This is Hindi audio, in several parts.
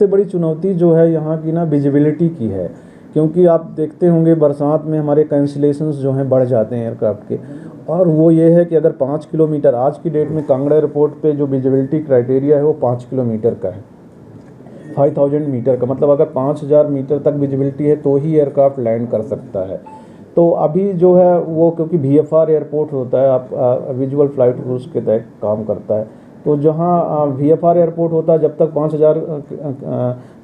सबसे बड़ी चुनौती जो है यहाँ की ना विजिबिलिटी की है, क्योंकि आप देखते होंगे बरसात में हमारे कैंसिलेशंस जो हैं बढ़ जाते हैं एयरक्राफ्ट के। और वो ये है कि अगर 5 किलोमीटर, आज की डेट में कांगड़ा एयरपोर्ट पे जो विजिबिलिटी क्राइटेरिया है वो 5 किलोमीटर का है, 5000 मीटर का, मतलब अगर 5000 मीटर तक विजिबिलिटी है तो ही एयरक्राफ्ट लैंड कर सकता है। तो अभी जो है वो, क्योंकि VFR एयरपोर्ट होता है, आप विजुअल फ्लाइट रूल्स के तहत काम करता है, तो जहाँ VFR एयरपोर्ट होता है जब तक 5000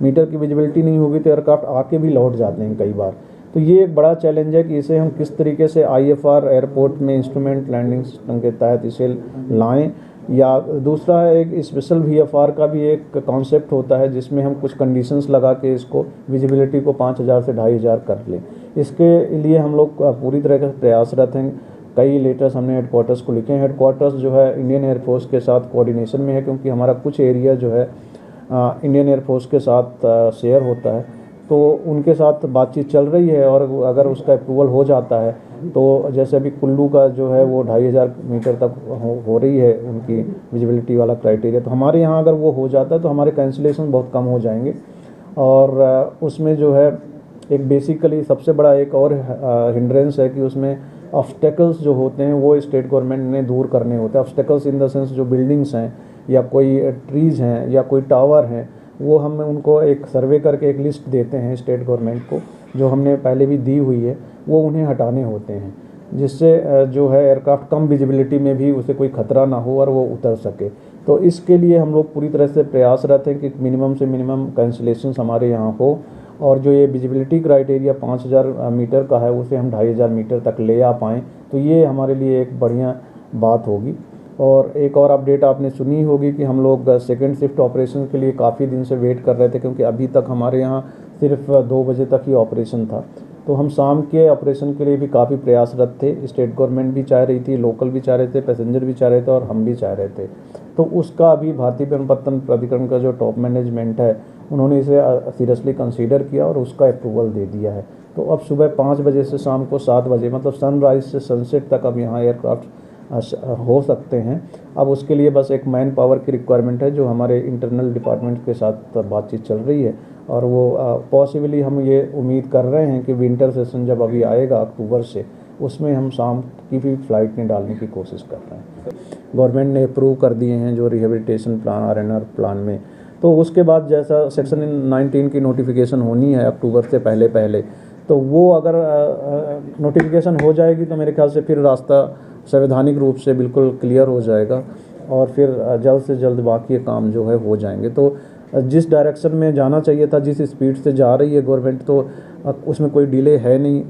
मीटर की विजिबिलिटी नहीं होगी तो एयरक्राफ्ट आके भी लौट जाते हैं कई बार। तो ये एक बड़ा चैलेंज है कि इसे हम किस तरीके से IFR एयरपोर्ट में इंस्ट्रूमेंट लैंडिंग सिस्टम के तहत इसे लाएं, या दूसरा है एक स्पेशल VFR का भी एक कॉन्सेप्ट होता है जिसमें हम कुछ कंडीशंस लगा के इसको विजिबिलिटी को 5000 से 2500 कर लें। इसके लिए हम लोग पूरी तरह से प्रयासरत हैं। कई लेटर्स हमने हेडक्वार्टर्स को लिखे हैं। हेडक्वार्टर्स जो है इंडियन एयरफोर्स के साथ कोऑर्डिनेशन में है, क्योंकि हमारा कुछ एरिया जो है इंडियन एयरफोर्स के साथ शेयर होता है, तो उनके साथ बातचीत चल रही है। और अगर उसका अप्रूवल हो जाता है तो जैसे अभी कुल्लू का जो है वो 2500 मीटर तक हो रही है उनकी विजिबिलिटी वाला क्राइटेरिया, तो हमारे यहाँ अगर वो हो जाता है तो हमारे कैंसिलेशन बहुत कम हो जाएंगे। और उसमें जो है एक बेसिकली सबसे बड़ा एक और हिंड्रेंस है कि उसमें ऑब्स्टेकल्स जो होते हैं वो स्टेट गवर्नमेंट ने दूर करने होते हैं। ऑब्स्टेकल्स इन द सेंस जो बिल्डिंग्स हैं या कोई ट्रीज़ हैं या कोई टावर हैं, वो हम उनको एक सर्वे करके एक लिस्ट देते हैं स्टेट गवर्नमेंट को, जो हमने पहले भी दी हुई है, वो उन्हें हटाने होते हैं, जिससे जो है एयरक्राफ्ट कम विजिबिलिटी में भी उसे कोई खतरा ना हो और वो उतर सके। तो इसके लिए हम लोग पूरी तरह से प्रयासरत हैं कि मिनिमम से मिनिमम कैंसिलेशंस हमारे यहाँ हो, और जो ये विजिबिलिटी क्राइटेरिया 5000 मीटर का है उसे हम 2500 मीटर तक ले आ पाएँ, तो ये हमारे लिए एक बढ़िया बात होगी। और एक और अपडेट आपने सुनी होगी कि हम लोग सेकेंड शिफ्ट ऑपरेशन के लिए काफ़ी दिन से वेट कर रहे थे, क्योंकि अभी तक हमारे यहाँ सिर्फ 2 बजे तक ही ऑपरेशन था। तो हम शाम के ऑपरेशन के लिए भी काफ़ी प्रयासरत थे। स्टेट गवर्नमेंट भी चाह रही थी, लोकल भी चाह रहे थे, पैसेंजर भी चाह रहे थे और हम भी चाह रहे थे। तो उसका अभी भारतीय विमानपत्तन प्राधिकरण का जो टॉप मैनेजमेंट है उन्होंने इसे सीरियसली कंसीडर किया और उसका अप्रूवल दे दिया है। तो अब सुबह 5 बजे से शाम को 7 बजे, मतलब सनराइज से सनसेट तक अब यहाँ एयरक्राफ्ट हो सकते हैं। अब उसके लिए बस एक मैन पावर की रिक्वायरमेंट है, जो हमारे इंटरनल डिपार्टमेंट के साथ बातचीत चल रही है। और वो पॉसिबली हम ये उम्मीद कर रहे हैं कि विंटर सेशन जब अभी आएगा अक्टूबर से, उसमें हम शाम की भी फ्लाइट में डालने की कोशिश कर रहे हैं। गवर्नमेंट ने अप्रूव कर दिए हैं जो रिहेबिलिटेशन प्लान RNR प्लान में। तो उसके बाद जैसा सेक्शन 19 की नोटिफिकेशन होनी है अक्टूबर से पहले, तो वो अगर नोटिफिकेशन हो जाएगी तो मेरे ख्याल से फिर रास्ता संवैधानिक रूप से बिल्कुल क्लियर हो जाएगा और फिर जल्द से जल्द बाकी काम जो है हो जाएंगे। तो जिस डायरेक्शन में जाना चाहिए था, जिस स्पीड से जा रही है गवर्नमेंट, तो उसमें कोई डिले है नहीं।